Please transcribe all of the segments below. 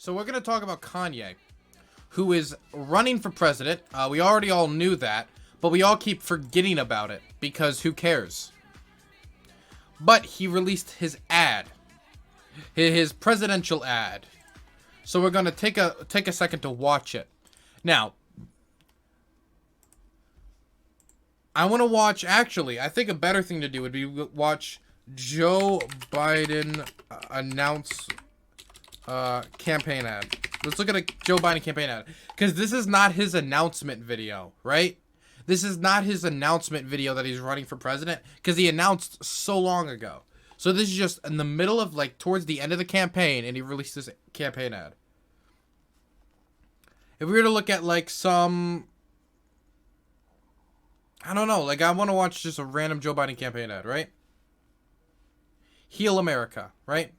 So we're going to talk about Kanye, who is running for president. We already all knew that, but we all keep forgetting about it because who cares? But he released his ad, his presidential ad. So we're going to take a second to watch it. Now, I want to watch, actually, I think a better thing to do would be watch Joe Biden announce campaign ad. Let's look at a Joe Biden campaign ad. Because this is not his announcement video, right? This is not his announcement video that he's running for president. Because he announced so long ago. So this is just in the middle of, like, towards the end of the campaign. And he released this campaign ad. If we were to look at, like, some... I don't know. Like, I want to watch just a random Joe Biden campaign ad, right? Heal America, right?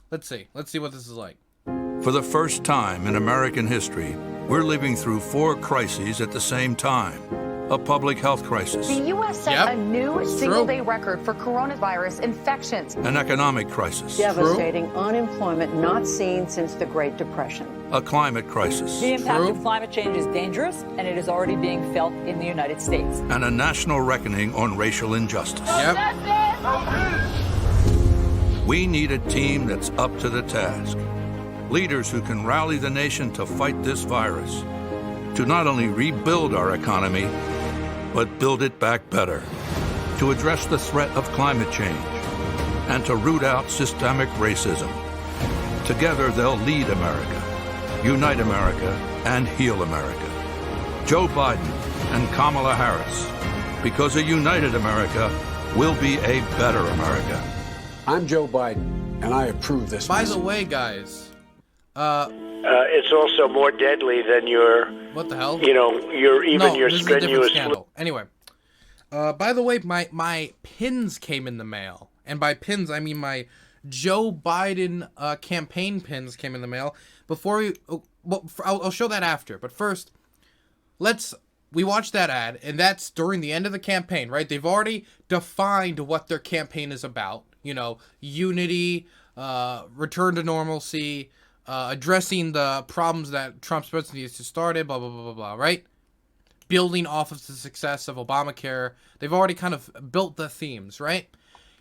Let's see. Let's see what this is like. For the first time in American history, we're living through 4 crises at the same time. A public health crisis. The U.S. set a new single-day record for coronavirus infections. An economic crisis. Devastating unemployment not seen since the Great Depression. A climate crisis. The impact of climate change is dangerous, and it is already being felt in the United States. And a national reckoning on racial injustice. We need a team that's up to the task. Leaders who can rally the nation to fight this virus. To not only rebuild our economy, but build it back better. To address the threat of climate change. And to root out systemic racism. Together they'll lead America, unite America, and heal America. Joe Biden and Kamala Harris. Because a united America will be a better America. I'm Joe Biden, and I approve this. By the way, guys, it's also more deadly than your. What the hell? You know, your strenuous. Anyway, by the way, my pins came in the mail, and by pins I mean my Joe Biden campaign pins came in the mail. Before we, I'll show that after. But first, we watched that ad, and that's during the end of the campaign, right? They've already defined what their campaign is about. You know, unity, return to normalcy, addressing the problems that Trump's presidency has started, blah, blah, blah, blah, blah, right? Building off of the success of Obamacare. They've already kind of built the themes, right?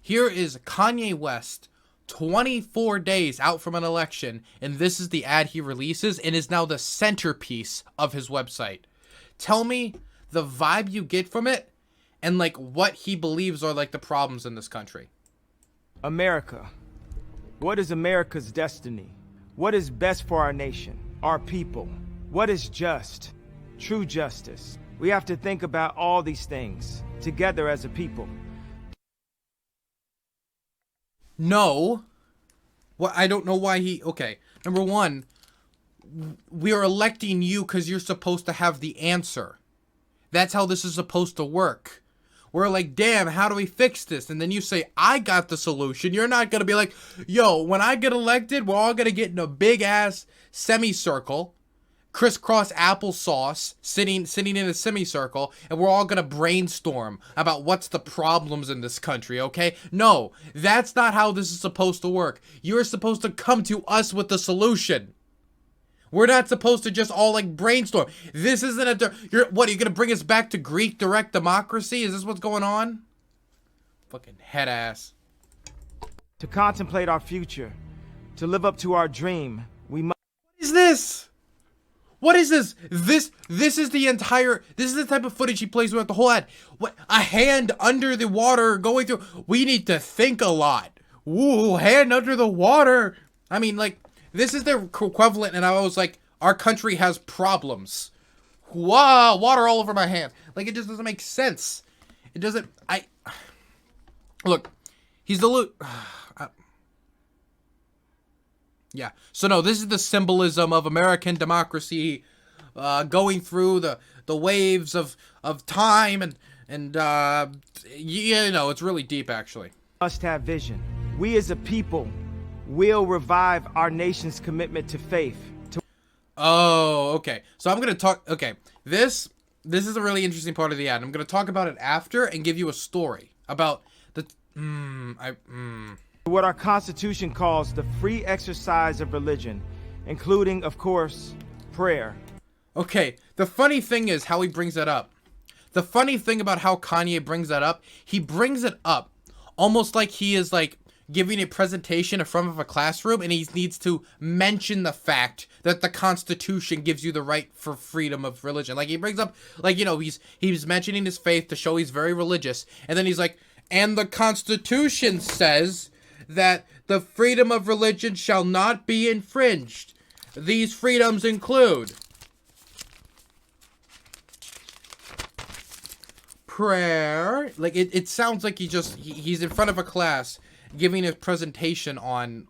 Here is Kanye West, 24 days out from an election, and this is the ad he releases and is now the centerpiece of his website. Tell me the vibe you get from it and, like, what he believes are, like, the problems in this country. America. What is America's destiny? What is best for our nation, our people? What is just? True justice. We have to think about all these things together as a people. No. Well, I don't know why he... Okay, number one, we are electing you because you're supposed to have the answer. That's how this is supposed to work. We're like, damn, how do we fix this? And then you say, I got the solution. You're not going to be like, yo, when I get elected, we're all going to get in a big-ass semicircle, crisscross applesauce, sitting in a semicircle, and we're all going to brainstorm about what's the problems in this country, okay? No, that's not how this is supposed to work. You're supposed to come to us with the solution. We're not supposed to just all, like, brainstorm. This isn't what, are you going to bring us back to Greek direct democracy? Is this what's going on? Fucking head ass. To contemplate our future, to live up to our dream, we must... What is this? What is this? This is the entire... This is the type of footage he plays with the whole ad. What? A hand under the water going through... We need to think a lot. Ooh, hand under the water. I mean, like... This is their equivalent, and I was like, our country has problems. Wow, water all over my hands. Like, it just doesn't make sense. It doesn't, look, he's the yeah. So no, this is the symbolism of American democracy, going through the waves of time, and you know, it's really deep, actually. Must have vision. We as a people will revive our nation's commitment to faith. Oh, okay. So I'm going to talk... Okay, this is a really interesting part of the ad. I'm going to talk about it after and give you a story about the... What our Constitution calls the free exercise of religion including, of course, prayer. Okay, the funny thing is how he brings that up. The funny thing about how Kanye brings that up, he brings it up almost like he is like giving a presentation in front of a classroom and he needs to mention the fact that the Constitution gives you the right for freedom of religion. Like he brings up, like, you know, he's mentioning his faith to show he's very religious, and then he's like, and the Constitution says that the freedom of religion shall not be infringed. These freedoms include prayer. Like it sounds like he's in front of a class giving a presentation on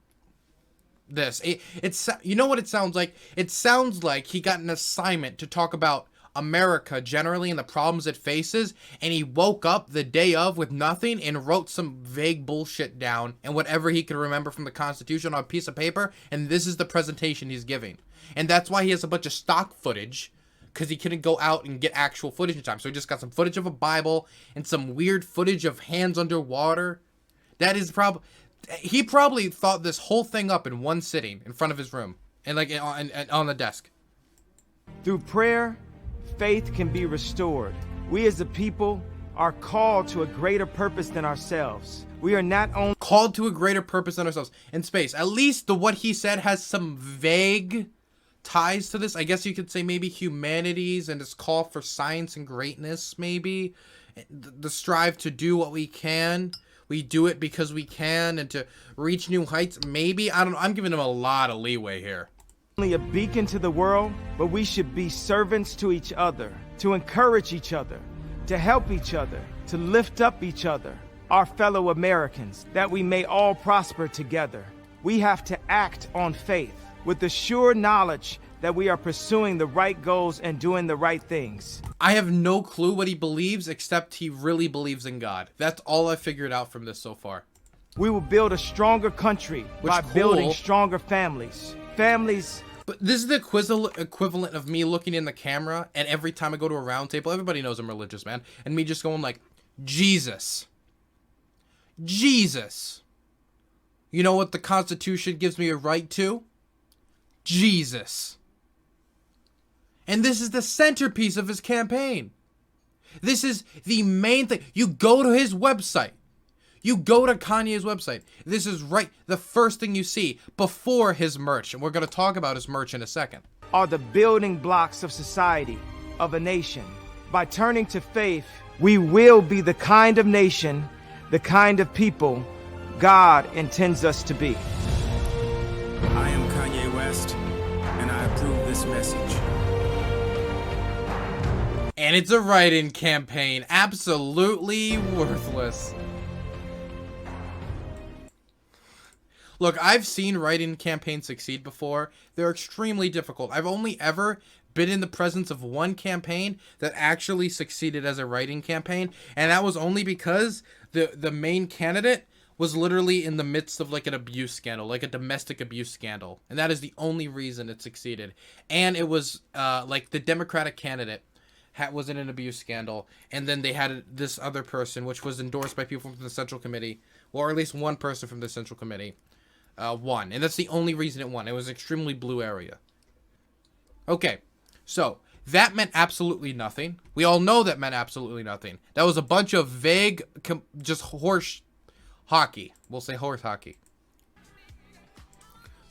this. It's you know what it sounds like? It sounds like he got an assignment to talk about America generally and the problems it faces, and he woke up the day of with nothing and wrote some vague bullshit down and whatever he could remember from the Constitution on a piece of paper, and this is the presentation he's giving. And that's why he has a bunch of stock footage, because he couldn't go out and get actual footage in time. So he just got some footage of a Bible and some weird footage of hands underwater. That is he probably thought this whole thing up in one sitting in front of his room and like on the desk. Through prayer, faith can be restored. We as a people are called to a greater purpose than ourselves. We are not only called to a greater purpose than ourselves in space. At least what he said has some vague ties to this. I guess you could say maybe humanities and this call for science and greatness, maybe. The strive to do what we can. We do it because we can, and to reach new heights. Maybe, I don't know. I'm giving him a lot of leeway here. Only a beacon to the world, but we should be servants to each other, to encourage each other, to help each other, to lift up each other, our fellow Americans, that we may all prosper together. We have to act on faith with the sure knowledge that we are pursuing the right goals and doing the right things. I have no clue what he believes, except he really believes in God. That's all I figured out from this so far. We will build a stronger country by building stronger families. But this is the equivalent of me looking in the camera, and every time I go to a round table, everybody knows I'm religious, man, and me just going like, Jesus. Jesus. You know what the Constitution gives me a right to? Jesus. And this is the centerpiece of his campaign. This is the main thing. You go to his website. You go to Kanye's website. This is right, the first thing you see before his merch. And we're going to talk about his merch in a second. Are the building blocks of society, of a nation. By turning to faith, we will be the kind of nation, the kind of people God intends us to be. I am Kanye West, and I approve this message. And it's a write-in campaign. Absolutely worthless. Look, I've seen write-in campaigns succeed before. They're extremely difficult. I've only ever been in the presence of one campaign that actually succeeded as a write-in campaign, and that was only because the main candidate was literally in the midst of like an abuse scandal, like a domestic abuse scandal, and that is the only reason it succeeded. And it was like the Democratic candidate was in an abuse scandal, and then they had this other person, which was endorsed by people from the Central Committee, or at least one person from the Central Committee, won. And that's the only reason it won. It was an extremely blue area. Okay, so that meant absolutely nothing. We all know that meant absolutely nothing. That was a bunch of vague, just horse hockey. We'll say horse hockey.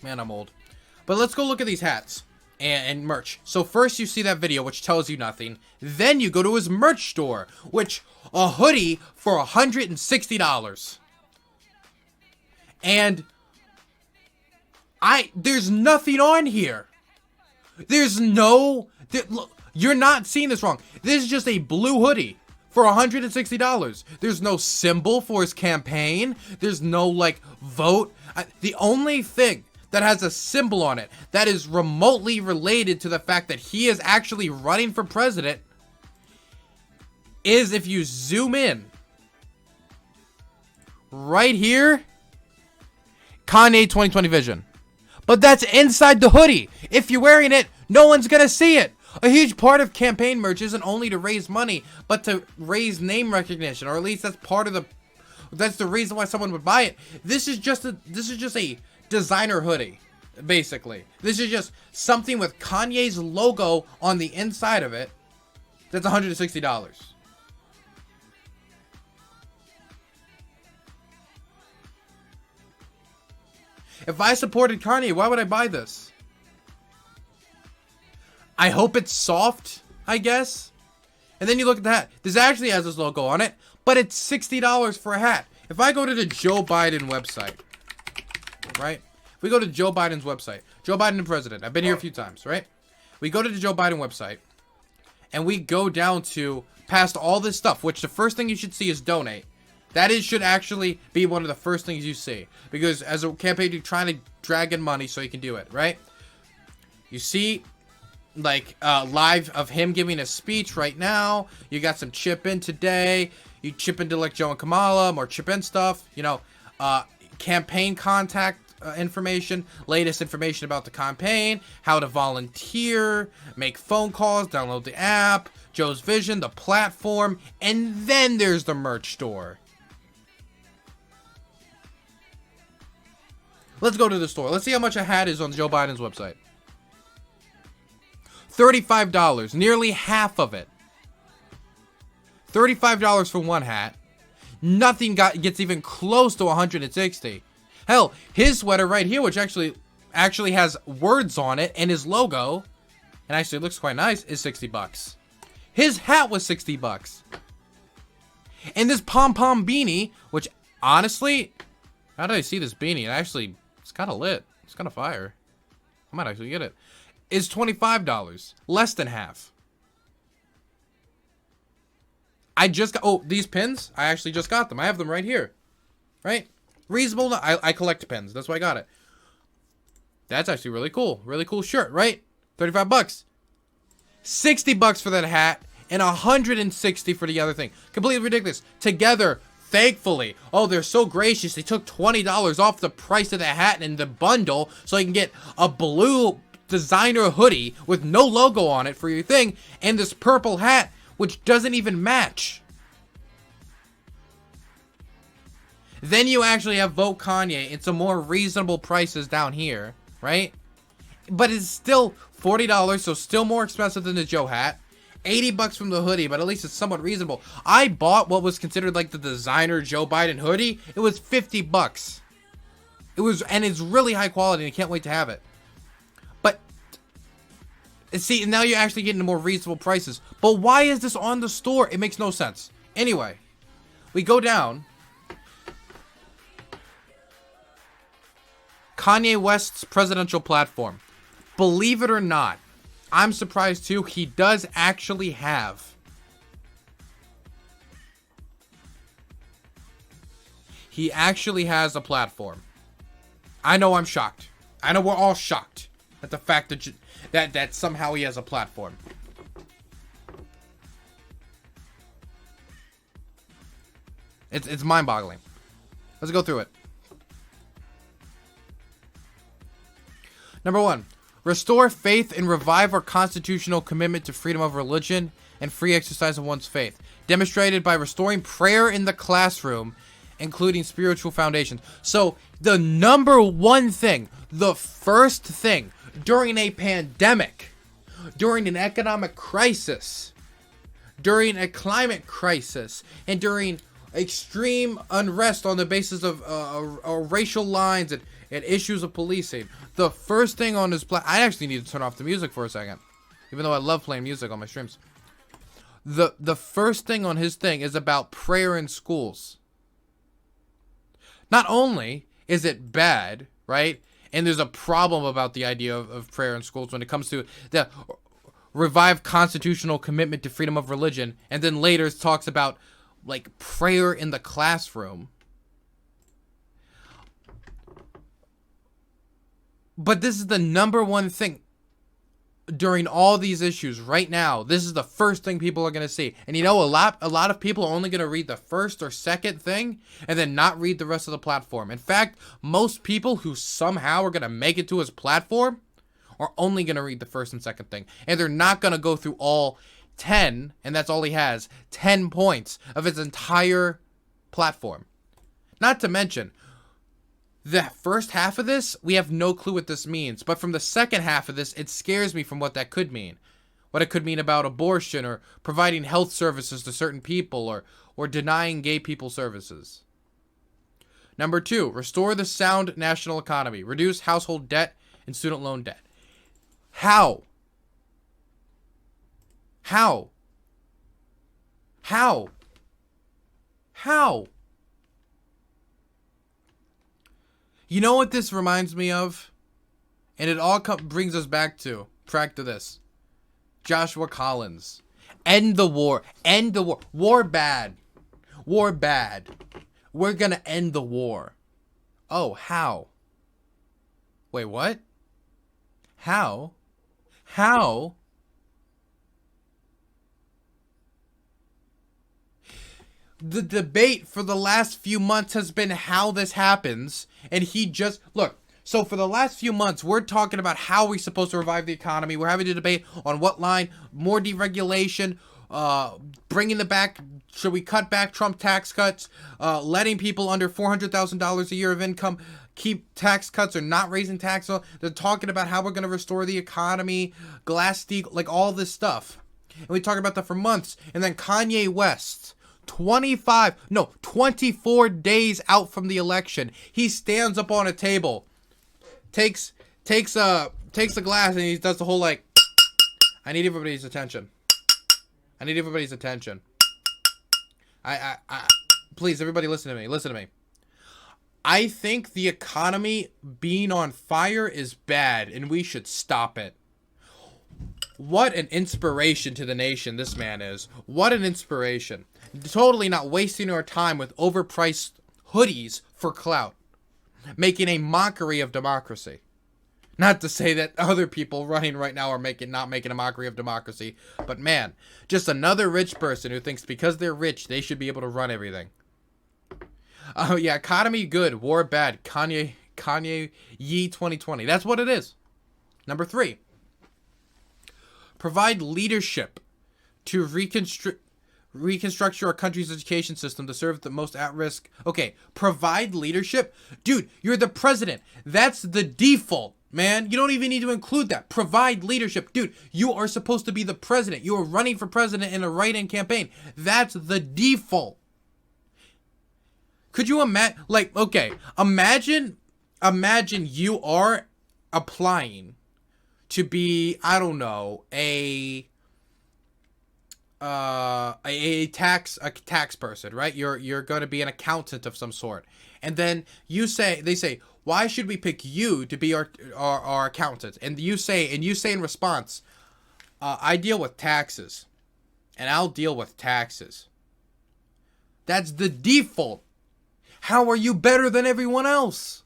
Man, I'm old. But let's go look at these hats and merch. So first you see that video, which tells you nothing. Then you go to his merch store, which a hoodie for $160. And there's nothing on here. There's no, look, you're not seeing this wrong. This is just a blue hoodie for $160. There's no symbol for his campaign. There's no like vote. The only thing that has a symbol on it that is remotely related to the fact that he is actually running for president is, if you zoom in right here, Kanye 2020 vision. But that's inside the hoodie. If you're wearing it, no one's gonna see it. A huge part of campaign merch isn't only to raise money, but to raise name recognition, or at least that's the reason why someone would buy it. This is just a designer hoodie. basically. This is just something with Kanye's logo on the inside of it. That's $160. If I supported Kanye, why would I buy this? I hope it's soft, I guess. And then you look at the hat. This actually has his logo on it, but it's $60 for a hat. If I go to the Joe Biden website, right? We go to Joe Biden's website. Joe Biden, the president. I've been here a few times, right? We go to the Joe Biden website, and we go down to past all this stuff, which the first thing you should see is donate. That should actually be one of the first things you see. Because as a campaign, you're trying to drag in money so you can do it, right? You see, like, live of him giving a speech right now. You got some chip in today. You chip into, like, Joe and Kamala, more chip in stuff. You know, campaign contact information, latest information about the campaign, how to volunteer, make phone calls, download the app, Joe's vision, the platform, and then there's the merch store. Let's go to the store. Let's see how much a hat is on Joe Biden's website. $35, nearly half of it. $35 for one hat. Nothing gets even close to $160. Hell, his sweater right here, which actually has words on it and his logo, and actually looks quite nice, is $60. His hat was $60. And this pom-pom beanie, which honestly, how did I see this beanie? It's kind of lit. It's kind of fire. I might actually get it. Is $25. Less than half. I just got... Oh, these pins? I actually just got them. I have them right here. Right? Reasonable. I collect pins. That's why I got it. That's actually really cool. Really cool shirt, right? $35. $60 for that hat. And $160 for the other thing. Completely ridiculous. Together... Thankfully, oh, they're so gracious. They took $20 off the price of the hat and the bundle so you can get a blue designer hoodie with no logo on it for your thing and this purple hat, which doesn't even match. Then you actually have Vote Kanye and some more reasonable prices down here, right? But it's still $40, so still more expensive than the Joe hat. $80 from the hoodie, but at least it's somewhat reasonable. I bought what was considered like the designer Joe Biden hoodie. It was $50. And it's really high quality and I can't wait to have it. But see, now you're actually getting more reasonable prices. But why is this on the store? It makes no sense. Anyway, we go down. Kanye West's presidential platform. Believe it or not, I'm surprised too, he does actually have a platform. I know I'm shocked. I know we're all shocked at the fact that somehow he has a platform. It's mind-boggling. Let's go through it. Number 1. Restore faith and revive our constitutional commitment to freedom of religion and free exercise of one's faith, demonstrated by restoring prayer in the classroom, including spiritual foundations. So, the number one thing, the first thing, during a pandemic, during an economic crisis, during a climate crisis, and during extreme unrest on the basis of racial lines and issues of policing, the first thing on his I actually need to turn off the music for a second, even though I love playing music on my streams. The first thing on his thing is about prayer in schools. Not only is it bad, right? And there's a problem about the idea of prayer in schools when it comes to the revive constitutional commitment to freedom of religion, and then later it talks about like prayer in the classroom. But this is the number one thing during all these issues right now. This is the first thing people are going to see. And you know, a lot of people are only going to read the first or second thing and then not read the rest of the platform. In fact, most people who somehow are going to make it to his platform are only going to read the first and second thing. And they're not going to go through all 10, and that's all he has, 10 points of his entire platform. Not to mention, The first half of this, we have no clue what this means. But from the second half of this, it scares me from what that could mean. What it could mean about abortion or providing health services to certain people or denying gay people services. Number 2, restore the sound national economy. Reduce household debt and student loan debt. How? How? How? How? You know what this reminds me of? And it all brings us back to this. Joshua Collins. End the war. End the war. War bad. War bad. We're gonna end the war. Oh, how? Wait, what? How? How? The debate for the last few months has been how this happens, and he just look. So for the last few months, we're talking about how we're supposed to revive the economy. We're having a debate on what line, more deregulation, bringing the back. Should we cut back Trump tax cuts? Letting people under $400,000 a year of income keep tax cuts or not raising taxes. They're talking about how we're going to restore the economy, Glass-Steagall, like all this stuff. And we talk about that for months. And then Kanye West, 24 days out from the election, he stands up on a table, takes a glass, and he does the whole like, I need everybody's attention. I need everybody's attention. I please, everybody listen to me. Listen to me. I think the economy being on fire is bad, and we should stop it. What an inspiration to the nation this man is. What an inspiration. Totally not wasting our time with overpriced hoodies for clout. Making a mockery of democracy. Not to say that other people running right now are not making a mockery of democracy. But man, just another rich person who thinks because they're rich, they should be able to run everything. Oh yeah, economy good, war bad. Kanye Ye 2020. That's what it is. Number 3. Provide leadership to reconstruct our country's education system to serve the most at risk. Okay, provide leadership? Dude, you're the president. That's the default, man. You don't even need to include that. Provide leadership. Dude, you are supposed to be the president. You are running for president in a write-in campaign. That's the default. Could you imagine, like, okay, imagine you are applying to be, I don't know, a tax person, right? You're going to be an accountant of some sort. And then they say, why should we pick you to be our accountant? And you say in response, I deal with taxes, and I'll deal with taxes. That's the default. How are you better than everyone else?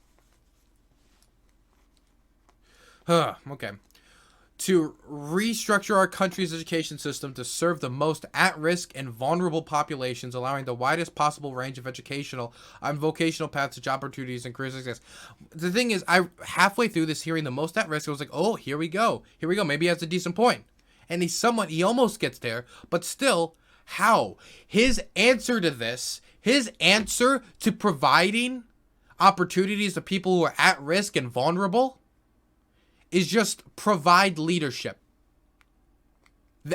Okay. To restructure our country's education system to serve the most at-risk and vulnerable populations, allowing the widest possible range of educational and vocational paths to job opportunities and career success. The thing is, I halfway through this hearing the most at-risk, I was like, oh, here we go. Maybe he has a decent point. And he almost gets there, but still, how? His answer to this, his answer to providing opportunities to people who are at risk and vulnerable is just provide leadership.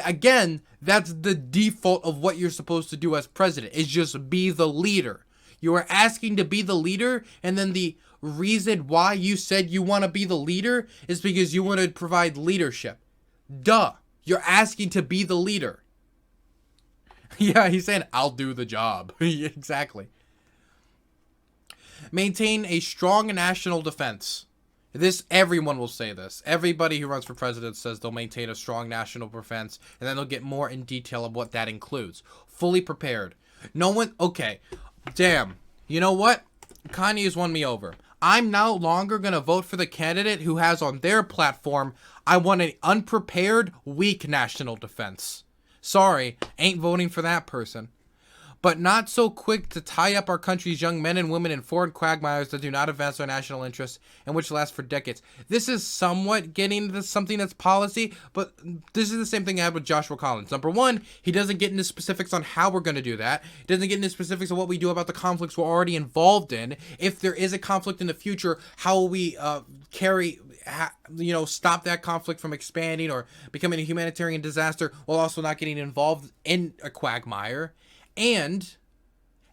Again, that's the default of what you're supposed to do as president, is just be the leader. You are asking to be the leader, and then the reason why you said you want to be the leader is because you want to provide leadership. Duh. You're asking to be the leader. Yeah, he's saying, I'll do the job. Exactly. Maintain a strong national defense. Everyone will say this. Everybody who runs for president says they'll maintain a strong national defense, and then they'll get more in detail of what that includes. Fully prepared. No one, okay. Damn. You know what? Kanye's won me over. I'm no longer going to vote for the candidate who has on their platform, I want an unprepared, weak national defense. Sorry, ain't voting for that person. but not so quick to tie up our country's young men and women in foreign quagmires that do not advance our national interests and which last for decades. This is somewhat getting into something that's policy, but this is the same thing I had with Joshua Collins. Number one, he doesn't get into specifics on how we're going to do that. He doesn't get into specifics of what we do about the conflicts we're already involved in. If there is a conflict in the future, how will we stop that conflict from expanding or becoming a humanitarian disaster while also not getting involved in a quagmire. And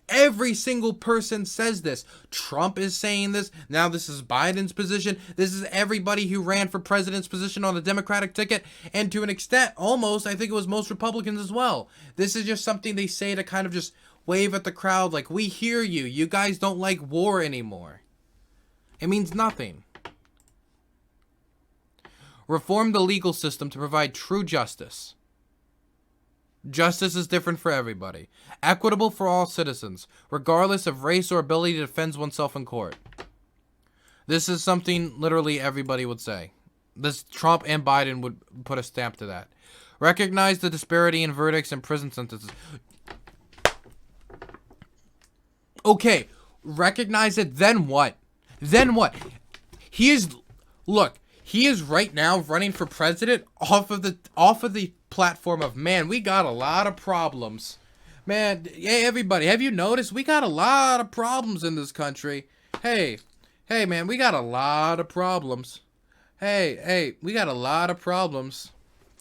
every single person says this. Trump is saying this. Now this is Biden's position. This is everybody who ran for president's position on the Democratic ticket. And to an extent, almost, I think it was most Republicans as well. This is just something they say to kind of just wave at the crowd like, we hear you. You guys don't like war anymore. It means nothing. Reform the legal system to provide true justice. Justice is different for everybody. Equitable for all citizens, regardless of race or ability to defend oneself in court. This is something literally everybody would say. This Trump and Biden would put a stamp to that. Recognize the disparity in verdicts and prison sentences. Okay, recognize it, then what? Then what? He is right now running for president off of the platform of, man, we got a lot of problems. Man, hey, everybody, have you noticed? We got a lot of problems in this country. Hey, man, we got a lot of problems. Hey, we got a lot of problems.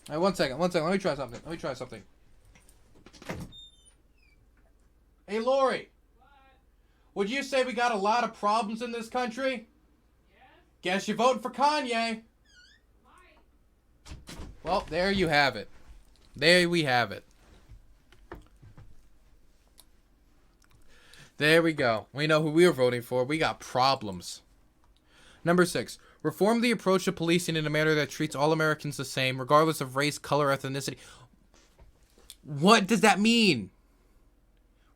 All right, one second. Let me try something. Hey, Lori. Would you say we got a lot of problems in this country? Guess you're voting for Kanye. Well, there you have it. There we have it. There we go. We know who we were voting for. We got problems. Number 6. Reform the approach to policing in a manner that treats all Americans the same, regardless of race, color, ethnicity. What does that mean?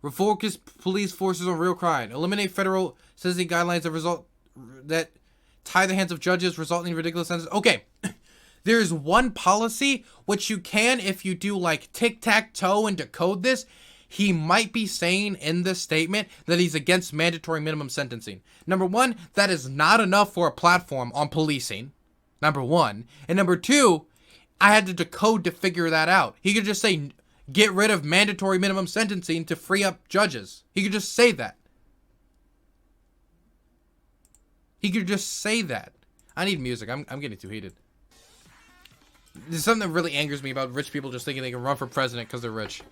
Refocus police forces on real crime. Eliminate federal sentencing guidelines that tie the hands of judges, resulting in ridiculous sentences. Okay, there's one policy which you can, if you do like tic-tac-toe and decode this, he might be saying in this statement that he's against mandatory minimum sentencing. Number one, that is not enough for a platform on policing. Number one. And number two, I had to decode to figure that out. He could just say, get rid of mandatory minimum sentencing to free up judges. He could just say that. He could just say that. I need music. I'm getting too heated. There's something that really angers me about rich people just thinking they can run for president because they're rich.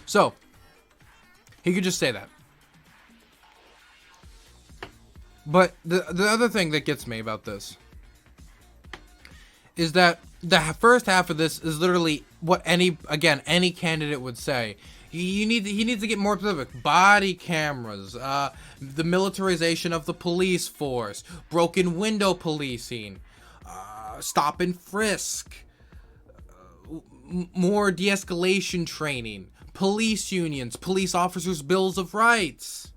So, he could just say that. But the other thing that gets me about this is that the first half of this is literally what any candidate would say. He needs to get more specific. Body cameras, the militarization of the police force, broken window policing, stop and frisk, more de-escalation training, police unions, police officers' bills of rights.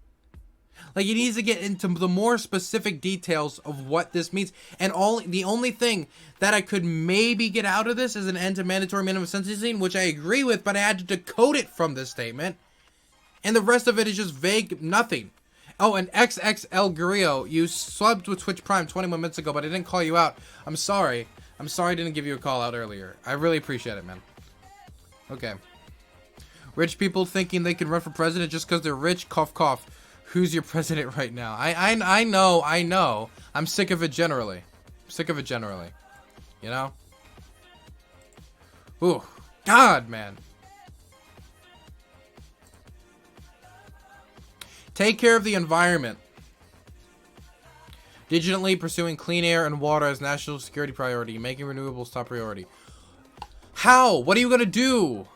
Like, he needs to get into the more specific details of what this means. And the only thing that I could maybe get out of this is an end to mandatory minimum sentencing, which I agree with, but I had to decode it from this statement. And the rest of it is just vague nothing. Oh, and XXL Guerrillo, you subbed with Twitch Prime 21 minutes ago, but I didn't call you out. I'm sorry. I didn't give you a call out earlier. I really appreciate it, man. Okay. Rich people thinking they can run for president just because they're rich, cough, cough. Who's your president right now? I know. I'm sick of it generally. You know? Ooh. God, man. Take care of the environment. Diligently pursuing clean air and water as national security priority. Making renewables top priority. How? What are you going to do?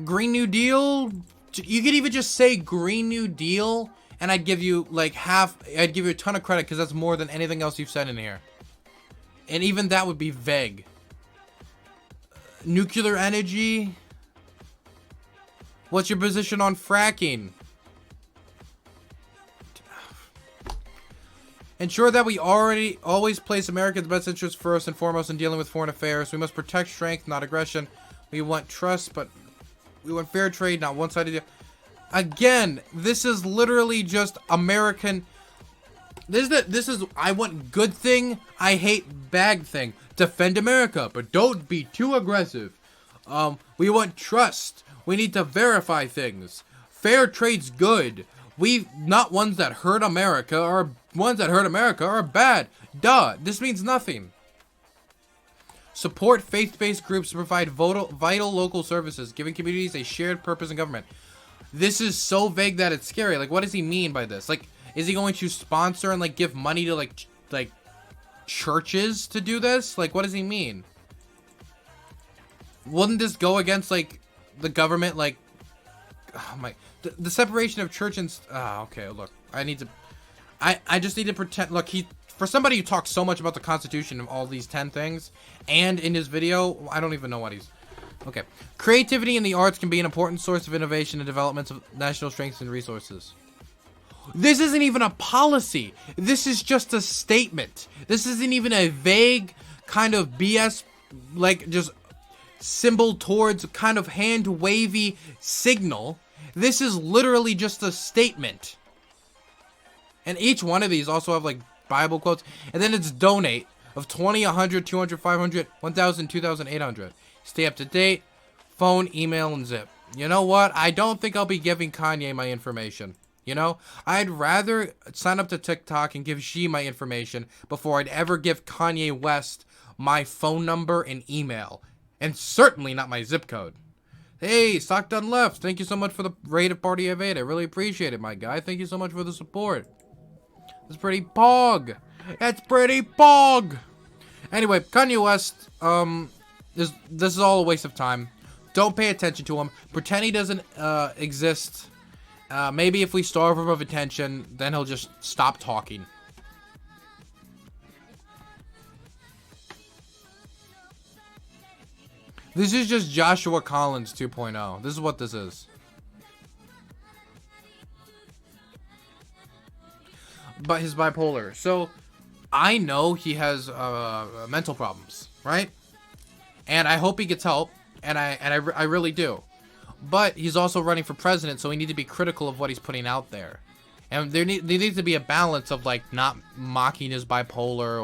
Green New Deal? You could even just say Green New Deal, and I'd give you I'd give you a ton of credit because that's more than anything else you've said in here. And even that would be vague. Nuclear energy? What's your position on fracking? Ensure that we always place America's best interests first and foremost in dealing with foreign affairs. We must protect strength, not aggression. We want trust, but We want fair trade, not one-sided. Again, this is literally just American. This is I want good thing, I hate bad thing. Defend America, but don't be too aggressive. We want trust. We need to verify things. Fair trade's good. We not ones that hurt America, or ones that hurt America are bad. Duh. This means nothing. Support faith-based groups to provide vital local services, giving communities a shared purpose in government. This is so vague that it's scary. Like, what does he mean by this? Like, is he going to sponsor and like give money to like churches to do this? Like, what does he mean? Wouldn't this go against like the government? Like, oh my, the separation of church and okay, look, I just need to pretend. Look, for somebody who talks so much about the Constitution and all these 10 things, and in his video, I don't even know what he's. Okay, creativity in the arts can be an important source of innovation and development of national strengths and resources. This isn't even a policy. This is just a statement. This isn't even a vague kind of BS, like just symbol towards kind of hand wavy signal. This is literally just a statement. And each one of these also have like Bible quotes. And then it's donate of 20, 100, 200, 500, 1,000, 2,800. Stay up to date. Phone, email, and zip. You know what? I don't think I'll be giving Kanye my information. You know? I'd rather sign up to TikTok and give Xi my information before I'd ever give Kanye West my phone number and email. And certainly not my zip code. Hey, Sock Done Left. Thank you so much for the raid of Party of 8. I really appreciate it, my guy. Thank you so much for the support. That's pretty pog. That's pretty pog. Anyway, Kanye West, this is all a waste of time. Don't pay attention to him. Pretend he doesn't exist. Maybe if we starve him of attention, then he'll just stop talking. This is just Joshua Collins 2.0. This is what this is. But his bipolar. So, I know he has mental problems, right? And I hope he gets help. And I really do. But he's also running for president, so we need to be critical of what he's putting out there. And there needs to be a balance of like not mocking his bipolar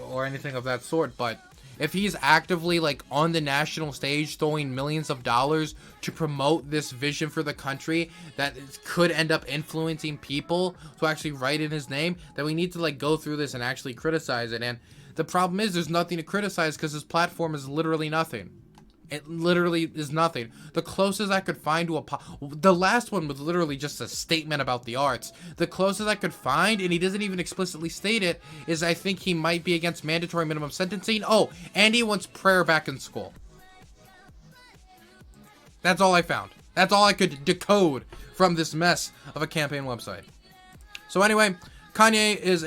or anything of that sort. But if he's actively like on the national stage throwing millions of dollars to promote this vision for the country that could end up influencing people to actually write in his name, then we need to like go through this and actually criticize it. And the problem is there's nothing to criticize because his platform is literally nothing. It literally is nothing. The closest I could find to the last one was literally just a statement about the arts. The closest I could find, and he doesn't even explicitly state it, is I think he might be against mandatory minimum sentencing. Oh, and he wants prayer back in school. That's all I found. That's all I could decode from this mess of a campaign website. So anyway, Kanye is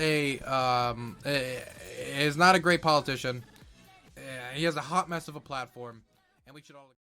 is not a great politician. He has a hot mess of a platform. And we should all